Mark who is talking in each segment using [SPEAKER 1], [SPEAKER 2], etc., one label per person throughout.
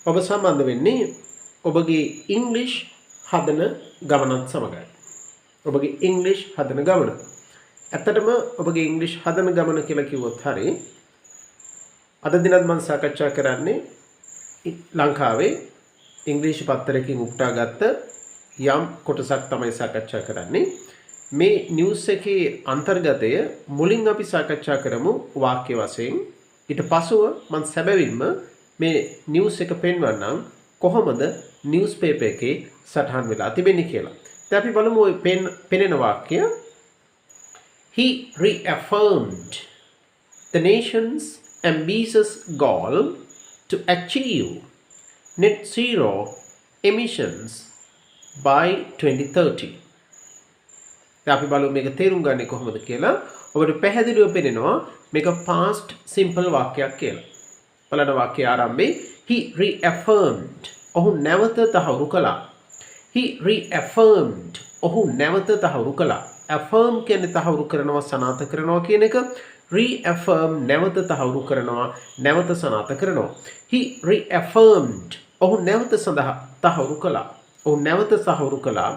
[SPEAKER 1] ඔබ සම්බන්ධ වෙන්නේ ඔබගේ ඉංග්‍රීසි හදන ගමනත් සමගයි. ඔබගේ ඉංග්‍රීසි හදන ගමන. ඇත්තටම ඔබගේ ඉංග්‍රීසි හදන ගමන කියලා කිව්වොත් හරි. අද දිනත් මම සාකච්ඡා කරන්නේ ලංකාවේ ඉංග්‍රීසි පත්තරකින් උපුටාගත්ත යම් කොටසක් තමයි සාකච්ඡා කරන්නේ. මේ නිවුස් එකේ අන්තර්ගතය මුලින් අපි සාකච්ඡා කරමු වාක්‍ය වශයෙන්. ඊට පසුව මම සැබවින්ම මේ නිවුස් එක පෙන්වන්නම් කොහොමද නිවුස් පේපර් එකේ සටහන් වෙලා තිබෙන්නේ කියලා. දැන් අපි බලමු ওই පෙනෙන වාක්‍ය. He reaffirmed the nation's ambitious goal to achieve net zero emissions by 2030. දැන් අපි බලමු මේක තේරුම් ගන්න කොහොමද කියලා. ඔබට පැහැදිලිව පේනවා මේක past simple වාක්‍යයක් කියලා. බලන්න වාක්‍යය ආරම්භයේ he reaffirmed ඔහු නැවත තහවුරු කළා. he reaffirmed ඔහු නැවත තහවුරු කළා. affirm කියන්නේ තහවුරු කරනවා සනාථ කරනවා කියන එක. reaffirm නැවත තහවුරු කරනවා නැවත සනාථ කරනවා. he reaffirmed ඔහු නැවත තහවුරු කළා. ඔහු නැවත තහවුරු කළා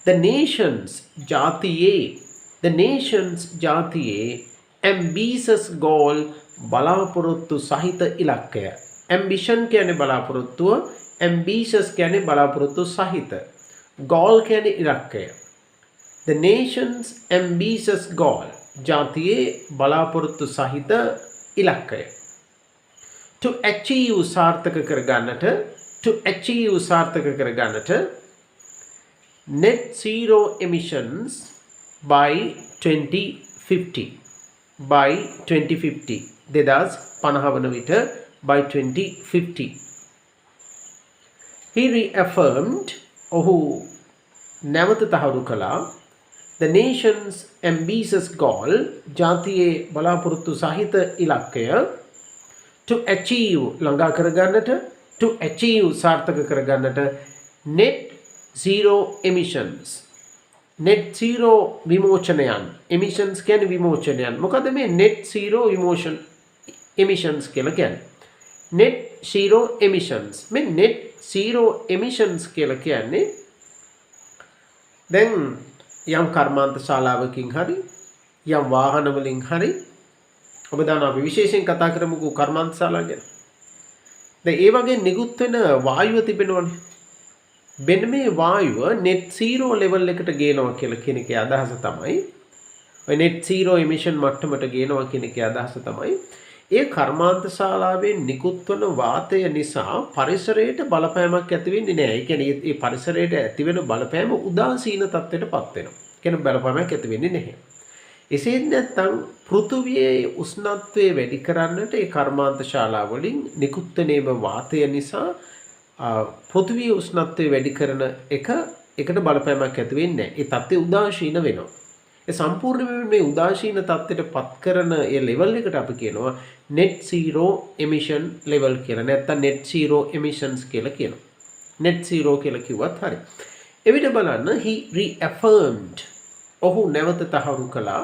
[SPEAKER 1] the nations ජාතියේ ambitious goal බලාපොරොත්තු සහිත ඉලක්කය. ambition කියන්නේ බලාපොරොත්තුව, ambitious කියන්නේ බලාපොරොත්තු සහිත, goal කියන්නේ ඉලක්කය. the nations ambitious goal ජාතියේ බලාපොරොත්තු සහිත ඉලක්කය. to achieve සාර්ථක කරගන්නට net zero emissions by 2050 වන විට by 2050. he reaffirmed ඔහු නැවත තහවුරු කළා the nation's ambitious goal ජාතියේ බලාපොරොත්තු සහිත ඉලක්කය to achieve ළඟා කරගන්නට, to achieve සාර්ථක කරගන්නට net zero emissions. net zero විමෝචනයන්. emissions කියන්නේ විමෝචනයන්. මොකද මේ net zero emissions කියලා කියන්නේ? net zero emissions. මේ net zero emissions කියලා කියන්නේ දැන් යම් කර්මාන්ත ශාලාවකින් හරි යම් වාහන වලින් හරි ඔබ දන්නවා අපි විශේෂයෙන් කතා කරමුකෝ කර්මාන්ත ශාලා ගැන. දැන් ඒ වගේ නිකුත් වෙන වායුව තිබෙනවනේ. මෙන්න මේ වායුව net zero level එකට ගේනවා කියලා කියන එකේ අදහස තමයි ඔය net zero emission මට්ටමට ගේනවා කියන එකේ අදහස තමයි ඒ කර්මාන්ත ශාලාවෙන් නිකුත් වන වාතය නිසා පරිසරයට බලපෑමක් ඇති වෙන්නේ නැහැ. ඒ කියන්නේ මේ පරිසරයට ඇති වෙන බලපෑම උදාසීන තත්ත්වයටපත් වෙනවා. කියන බලපෑමක් ඇති වෙන්නේ නැහැ. එසේ නැත්නම් පෘථුවියේ උෂ්ණත්වය වැඩි කරන්නට ඒ කර්මාන්ත ශාලා වලින් නිකුත් වෙන වාතය නිසා පෘථිවියේ උෂ්ණත්වය වැඩි කරන එකට බලපෑමක් ඇති වෙන්නේ නැහැ. ඒ තත්ත්වය උදාසීන වෙනවා. ඒ සම්පූර්ණයෙන්ම මේ උදාසීන තත්ත්වයට පත් කරන ඒ ලෙවල් එකට අපි කියනවා net zero emission level කියලා. නැත්නම් net zero emissions කියලා කියනවා. net zero කියලා කිව්වත් හරි. එවිට බලන්න he reaffirmed ඔහු නැවත තහවුරු කළා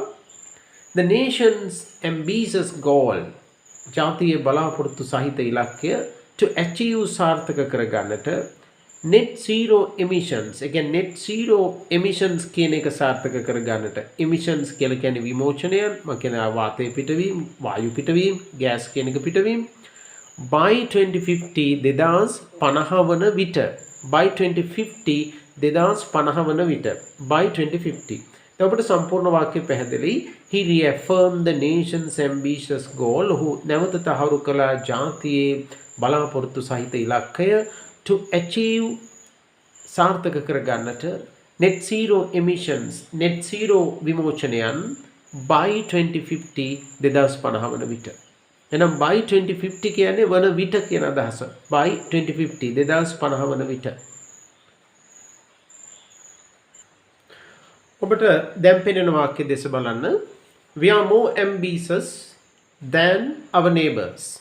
[SPEAKER 1] the nation's ambitious goal ජාතියේ බලාපොරොත්තු සහිත ඉලක්කය to achieve සාර්ථක කරගන්නට net zero emissions. again net zero emissions කියන එක සාර්ථක කරගන්නට emissions කියලා කියන්නේ විමෝචනයන්. මම කියන වාතය පිටවීම, වායු පිටවීම, ගෑස් කියන එක පිටවීම by 2050 වන විට by 2050 වන විට by 2050. ඔබට සම්පූර්ණ වාක්‍ය පැහැදිලි. he reaffirmed the nation's ambitious goal. ඔහු නැවත තහවුරු කළ ජාතියේ බලාපොරොත්තු සහිත ඉලක්කය to achieve සාර්ථක කරගන්නට net zero emissions, net zero විමෝචනයන් by 2050 වන විට. එහෙනම් by 2050 කියන්නේ වන විට කියන අදහස. by 2050 වන විට. ඔබට දැන් පෙනෙන වාක්‍ය දෙස බලන්න. we are more ambitious than our neighbors.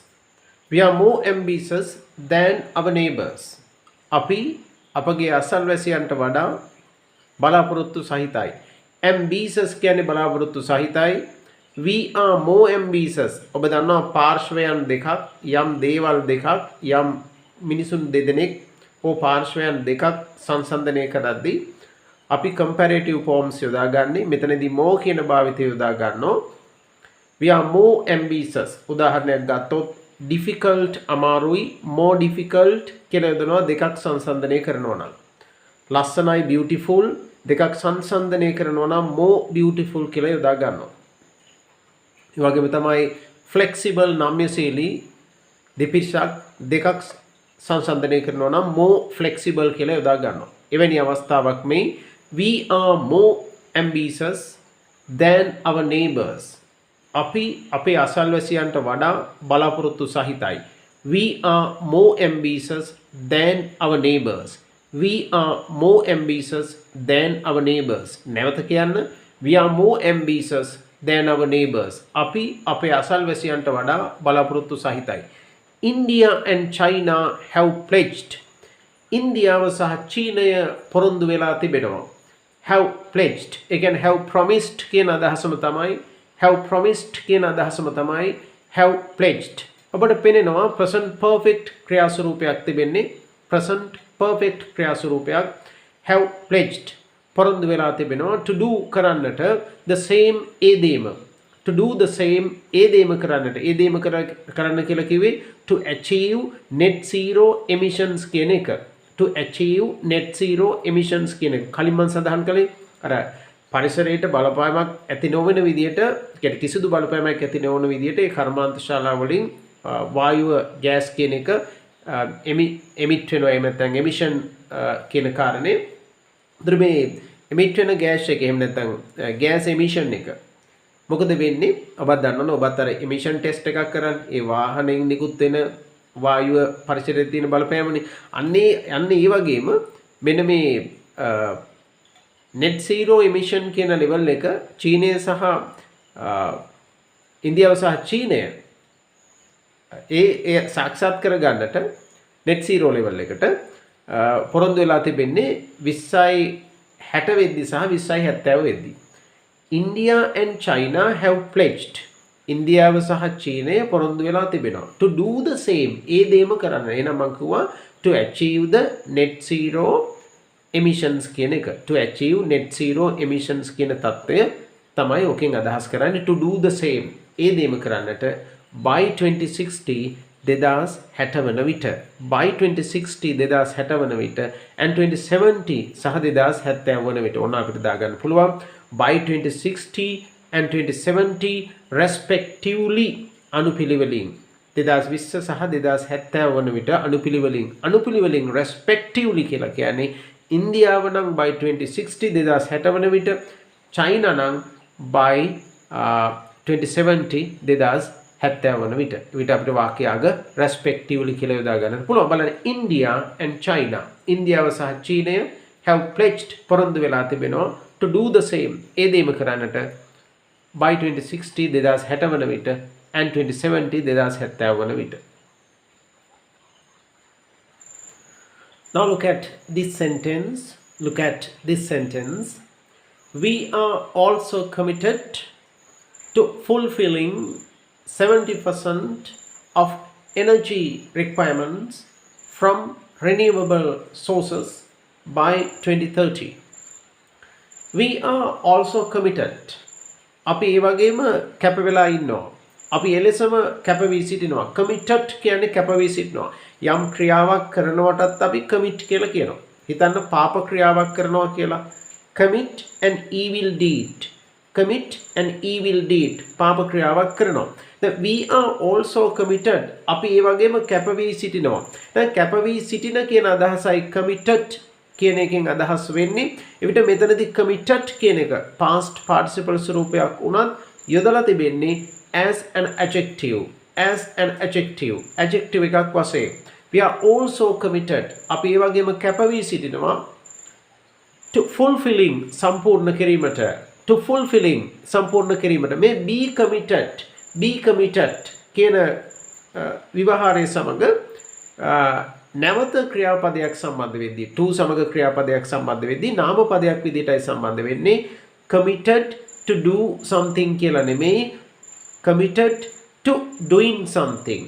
[SPEAKER 1] we are more ambitious than our neighbors. අපි අපගේ අසල්වැසියන්ට වඩා බලාපොරොත්තු සහිතයි. ambitious කියන්නේ බලාපොරොත්තු සහිතයි. we are more ambitious. ඔබ දන්නවා පාර්ශ්වයන් දෙකක්, යම් දේවල් දෙකක්, යම් මිනිසුන් දෙදෙනෙක් හෝ පාර්ශ්වයන් දෙකක් සංසන්දනය කරද්දී අපි comparative forms යොදාගන්නේ. මෙතනදී more කියන භාවිතය යොදා ගන්නවා. we are more ambitious. උදාහරණයක් ගත්තොත් difficult අමාරුයි, more difficult කියලා යොදනවා දෙකක් සංසන්දනය කරනවා නම්. ලස්සනයි beautiful දෙකක් සංසන්දනය කරනවා නම් more beautiful කියලා යොදා ගන්නවා. ඒ වගේම තමයි flexible නම්‍යශීලී දෙපිරිසක් දෙකක් සංසන්දනය කරනවා නම් more flexible කියලා යොදා ගන්නවා. එවැනි අවස්ථාවක් මේ we are more ambitious than our neighbors. අපි අපේ අසල්වැසියන්ට වඩා බලාපොරොත්තු සහිතයි. We are more ambitious than our neighbors. We are more ambitious than our neighbors. නැවත කියන්න. We are more ambitious than our neighbors. අපි අපේ අසල්වැසියන්ට වඩා බලාපොරොත්තු සහිතයි. India and China have pledged. ඉන්දියාව සහ චීනය පොරොන්දු වෙලා තිබෙනවා. have pledged. ඒ කියන්නේ have promised කියන අදහසම තමයි have promised කියන අදහසම තමයි have pledged. ඔබට පේනවා present perfect ක්‍රියා ස්වරූපයක් තිබෙන්නේ. present perfect ක්‍රියා ස්වරූපයක් have pledged. පොරොන්දු වෙලා තිබෙනවා to do කරන්නට the same ඒ දේම. to do the same ඒ දේම කරන්නට. ඒ දේම කරන්න කියලා කිව්වේ to achieve net zero emissions කියන එක. to achieve net zero emissions කියන එක. කලින් මම සඳහන් කළේ අර පරිසරයට බලපෑමක් ඇති නොවන විදියට, කිසිදු බලපෑමක් ඇති නොවන විදියට ඒ කර්මාන්ත ශාලා වලින් වායුව ගෑස් කියන එක එමිට් වෙනවා. එහෙම නැත්නම් එමිෂන් කියන කාරණේ. උදේ මේ එමිට් වෙන ගෑස් එක එහෙම නැත්නම් ගෑස් එමිෂන් එක මොකද වෙන්නේ? ඔබත් දන්නවනේ, ඔබත් අර එමිෂන් ටෙස්ට් එකක් කරන්නේ. ඒ වාහනයෙන් නිකුත් වෙන වායුව පරිසරයේ තියෙන බලපෑමනේ. අන්නේ ඒ වගේම මෙන්න මේ net zero emission කියන level එක චීනය සහ ඉන්දියාව සහ චීනය ඒ සාක්ෂාත් කරගන්නට net zero level එකට පොරොන්දු වෙලා තිබෙන්නේ 2060 වෙද්දි සහ 2070 වෙද්දි. India and China have pledged. ඉන්දියාව සහ චීනය පොරොන්දු වෙලා තිබෙනවා to do the same. ඒ දේම කරන්න. එහෙනම් මම කිව්වා to achieve the net zero emissions කියන එක. to achieve net zero emissions කියන தত্ত্বය තමයි ඔකෙන් අදහස් කරන්නේ. to do the same. ඒ දේම කරන්නට by 2060 2060 වන විට, by 2060 2060 වන විට and 2070 සහ 2070 වන විට ඕන අපිට දාගන්න පුළුවන් by 2060 and 2070 respectively අනුපිළිවෙලින් 2020 සහ 2070 වන විට අනුපිළිවෙලින් respectively කියලා කියන්නේ ඉන්දියාව නම් by 2060 2060 වන විට, චයිනා නම් by 2070 2070 වන විට. විට අපිට වාක්‍යයක respectively කියලා යොදා ගන්න පුළුවන්. බලන්න India and China. ඉන්දියාව සහ චීනය have pledged පොරොන්දු වෙලා තිබෙනවා to do the same. ඒ දේම කරන්නට by 2060 2060 වන විට and 2070 2070 වන විට. Now look at this sentence. We are also committed to fulfilling 70% of energy requirements from renewable sources by 2030. We are also committed. අපි ඒ වගේම කැප වෙලා ඉන්නවා. අපි එලෙසම කැප වී සිටිනවා. committed කියන්නේ කැප වී සිටිනවා. යම් ක්‍රියාවක් කරනවටත් අපි commit කියලා කියනවා. හිතන්න පාප ක්‍රියාවක් කරනවා කියලා. commit an evil deed. පාප ක්‍රියාවක් කරනවා. we are also committed. අපි ඒ වගේම කැප වී සිටිනවා. දැන් කැප වී සිටින කියන අදහසයි committed කියන එකෙන් අදහස් වෙන්නේ. එවිට මෙතනදී committed කියන එක past participle ස්වරූපයක් වුණත් යොදලා තිබෙන්නේ as an adjective. adjective එකක් වශයෙන්. we are also committed. අපි ඒ වගේම කැප වී සිටිනවා to fulfilling සම්පූර්ණ කිරීමට. මේ be committed කියන විවහාරය සමග නැවත ක්‍රියාපදයක් සම්බන්ධ වෙද්දී, to සමග ක්‍රියාපදයක් සම්බන්ධ වෙද්දී නාම පදයක් විදිහටයි සම්බන්ධ වෙන්නේ. committed to do something කියලා නෙමෙයි, committed to doing something.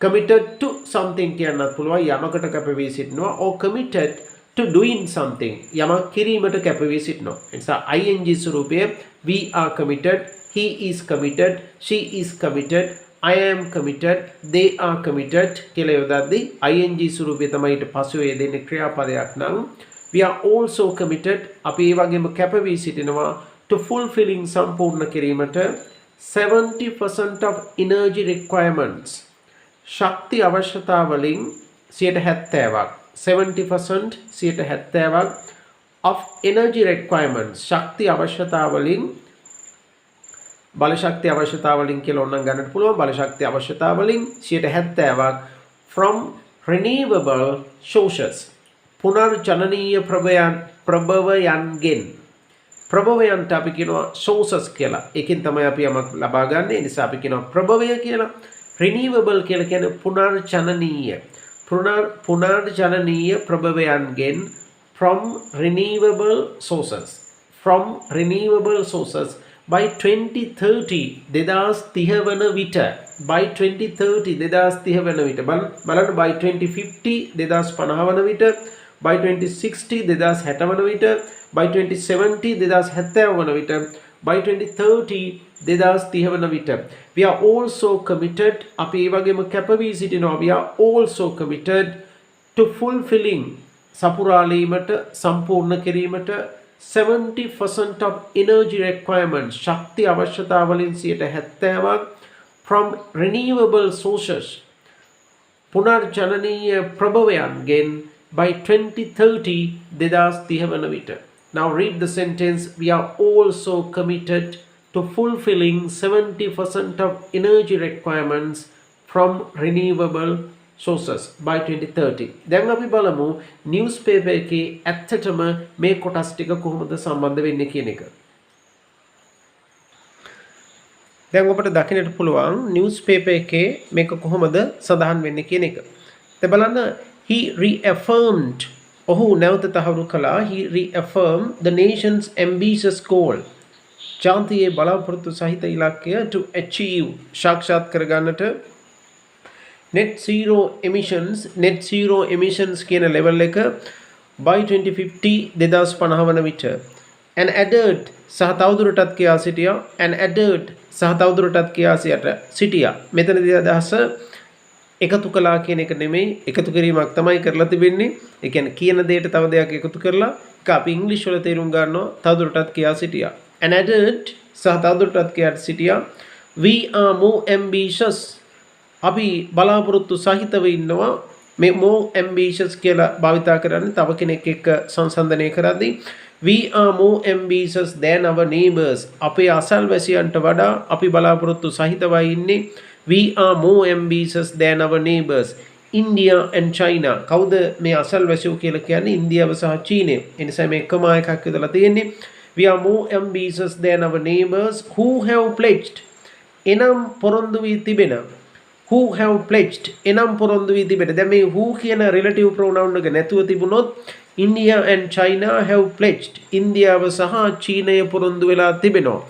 [SPEAKER 1] committed to something කියන්නත් පුළුවන් යමකට කැපවී සිටිනවා or committed to doing something යමක් කිරීමට කැපවී සිටිනවා. ඒ නිසා ing ස්වරූපයේ we are committed, he is committed, she is committed, I am committed, they are committed කියලා යොදද්දී ing ස්වරූපයේ තමයි ඊට පසුව යෙදෙන ක්‍රියාපදයක් නම් we are also committed අපි ඒ වගේම කැපවී සිටිනවා to fulfilling සම්පූර්ණ කිරීමට 70% of energy requirements ශක්ති අවශ්‍යතා වලින් 70%ක් 70% 70%ක් of energy requirements ශක්ති අවශ්‍යතා වලින් බල ශක්ති අවශ්‍යතා වලින් කියලා ඕනනම් ගන්නට පුළුවන් බල ශක්ති අවශ්‍යතා වලින් 70%ක් from renewable sources පුනර්ජනනීය ප්‍රභවයන්ගෙන් ප්‍රභවයන්ට අපි කියනවා sources කියලා. ඒකෙන් තමයි අපි යමක් ලබා ගන්න. ඒ නිසා අපි කියනවා ප්‍රභවය කියලා. renewable කියලා කියන්නේ පුනර්ජනනීය ප්‍රභවයන්ගෙන් from renewable sources by 2030 2030 වන විට by 2030 2030 වන විට බලන්න by 2050 2050 වන විට by 2060 2060 වන විට by 2070 2070 වන විට by 2030 2030 වන විට we are also committed අපි ඒ වගේම කැපවී සිටිනවා we are also committed to fulfilling සපුරාලීමට සම්පූර්ණ කිරීමට 70% of energy requirements ශක්ති අවශ්‍යතා වලින් 70%ක් from renewable sources පුනර්ජනනීය ප්‍රභවයන්ගෙන් by 2030 2030 වන විට. Now read the sentence we are also committed to fulfilling 70% of energy requirements from renewable sources by 2030. දැන් අපි බලමු newspaper එකේ ඇත්තටම මේ කොටස් ටික කොහොමද සම්බන්ධ වෙන්නේ කියන එක. දැන් ඔබට දකින්නට පුළුවන් newspaper එකේ මේක කොහොමද සඳහන් වෙන්නේ කියන එක. දැන් බලන්න he reaffirmed ඔහු නැවත තහවුරු කළා he reaffirmed the nation's ambitious goal ජාතියේ බලාපොරොත්තු සහිත ඉලක්කය to achieve සාක්ෂාත් කරගන්නට net zero emissions කියන level එක by 2050 2050 වන විට and added සහ තවදුරටත් කියා සිටියා මෙතනදී අදහස එකතු කළා කියන එක නෙමෙයි එකතු කිරීමක් තමයි කරලා තිබෙන්නේ. ඒ කියන්නේ කියන දෙයට තව දෙයක් එකතු කරලා ඒක අපි ඉංග්‍රීසි වල තේරුම් ගන්නවා තවදුරටත් කියා සිටියා and added සහ තවදුරටත් කියා සිටියා we are more ambitious අපි බලාපොරොත්තු සහිතව ඉන්නවා මේ more ambitious කියලා භාවිතා කරන්නේ තව කෙනෙක් එක්ක සංසන්දනය කරද්දී we are more ambitious than our neighbors අපේ අසල්වැසියන්ට වඩා අපි බලාපොරොත්තු සහිතවයි ඉන්නේ we are more ambitious than our neighbors India and China කවුද මේ අසල්වැසියෝ කියලා කියන්නේ ඉන්දියාව සහ චීනය. ඒ නිසා මේ එකම එකක් විදලා තියෙන්නේ we are more ambitious than our neighbors who have pledged එනම් පොරොන්දු වී තිබෙන who have pledged එනම් පොරොන්දු වී තිබෙන. දැන් මේ who කියන relative pronoun එක නැතුව තිබුණොත් India and China have pledged ඉන්දියාව සහ චීනය පොරොන්දු වෙලා තිබෙනවා.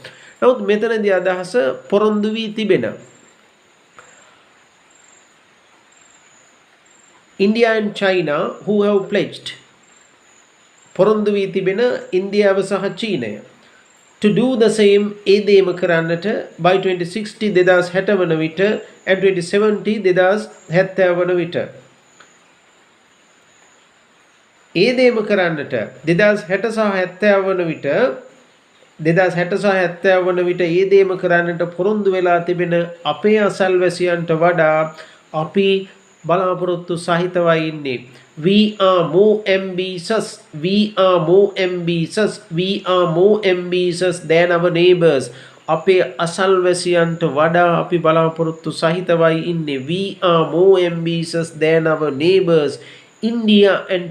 [SPEAKER 1] නමුත් මෙතනදී අදහස පොරොන්දු වී තිබෙන India and China who have pledged පොරොන්දු වී තිබෙන ඉන්දියාව සහ චීනය to do the same ඒ දේම කරන්නට by 2060 2060 වන විට and 2070 2070 වන විට ඒ දේම කරන්නට 2060 සහ 70 වන විට 2060 සහ 70 වන විට ඒ දේම කරන්නට පොරොන්දු වෙලා තිබෙන අපේ අසල්වැසියන්ට වඩා අපි බලාපොරොත්තු සහිතවයි ඉන්නේ. We are more ambitious than our neighbors අපේ අසල්වැසියන්ට වඩා අපි බලාපොරොත්තු සහිතවයි ඉන්නේ. We are more ambitious than our neighbors India and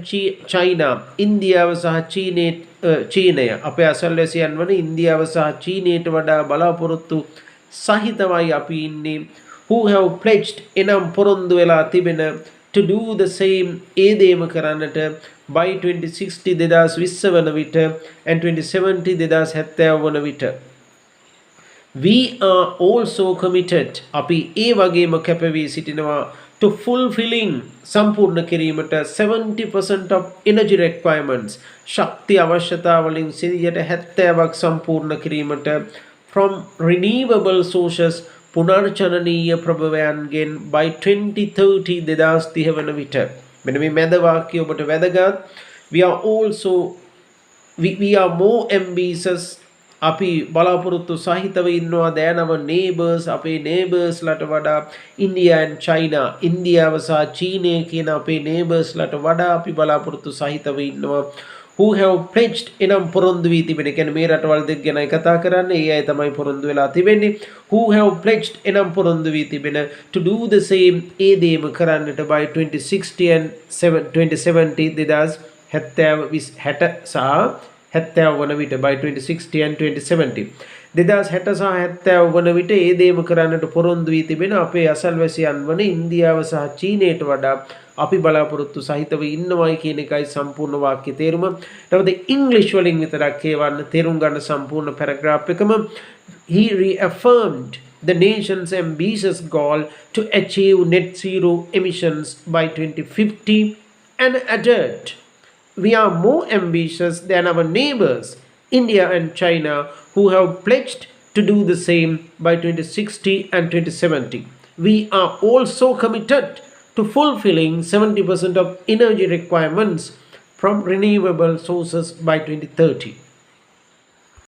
[SPEAKER 1] China ඉන්දියාව සහ චීනය අපේ අසල්වැසියන් වන ඉන්දියාව සහ චීනයට වඩා බලාපොරොත්තු සහිතවයි අපි ඉන්නේ. who have pledged එනම් පොරොන්දු වෙලා තිබෙන to do the same ඒ දේම කරන්නට by 2060 2020 වන විට and 2070 2070 වන විට we are also committed අපි ඒ වගේම කැපවී සිටිනවා to fulfilling සම්පූර්ණ කිරීමට 70% of energy requirements ශක්ති අවශ්‍යතාවලින් 70%ක් සම්පූර්ණ කිරීමට from renewable sources පුනර්ජනනීය ප්‍රභවයන්ගෙන් by 2030 2030 වන විට මෙන්න මේ මැද වාක්‍යය ඔබට වැදගත්. we are more ambitious අපි බලාපොරොත්තු සහිතව ඉන්නවා than our neighbors අපේ neighbors ලට වඩා India and China ඉන්දියාව සහ චීනය කියන අපේ neighbors ලට වඩා අපි බලාපොරොත්තු සහිතව ඉන්නවා who have pledged එනම් පොරොන්දු වී තිබෙන කියන්නේ මේ රටවල් දෙක ගැනයි කතා කරන්නේ ඒ අය තමයි පොරොන්දු වෙලා තිබෙන්නේ who have pledged එනම් පොරොන්දු වී තිබෙන to do the same ඒ දේම කරන්නට by 2060 and 2070 2060 සහ 70 වන විට by 2060 and 2070 2060 සහ 70 වන විට ඒ දේම කරන්නට පොරොන්දු වී තිබෙන අපේ අසල්වැසියන් වන ඉන්දියාව සහ චීනයට වඩා අපි බලාපොරොත්තු සහිතව ඉන්නවයි කියන එකයි සම්පූර්ණ වාක්‍ය තේරුම. නැවත ඉංග්‍රීසි වලින් විතරක් කියවන්න තේරුම් ගන්න සම්පූර්ණ පැරග්‍රාෆ් එකම he reaffirmed the nation's ambitious goal to achieve net zero emissions by 2050 and added we are more ambitious than our neighbors, India and China, who have pledged to do the same by 2060 and 2070. We are also committed to fulfilling 70% of energy requirements from renewable sources by 2030.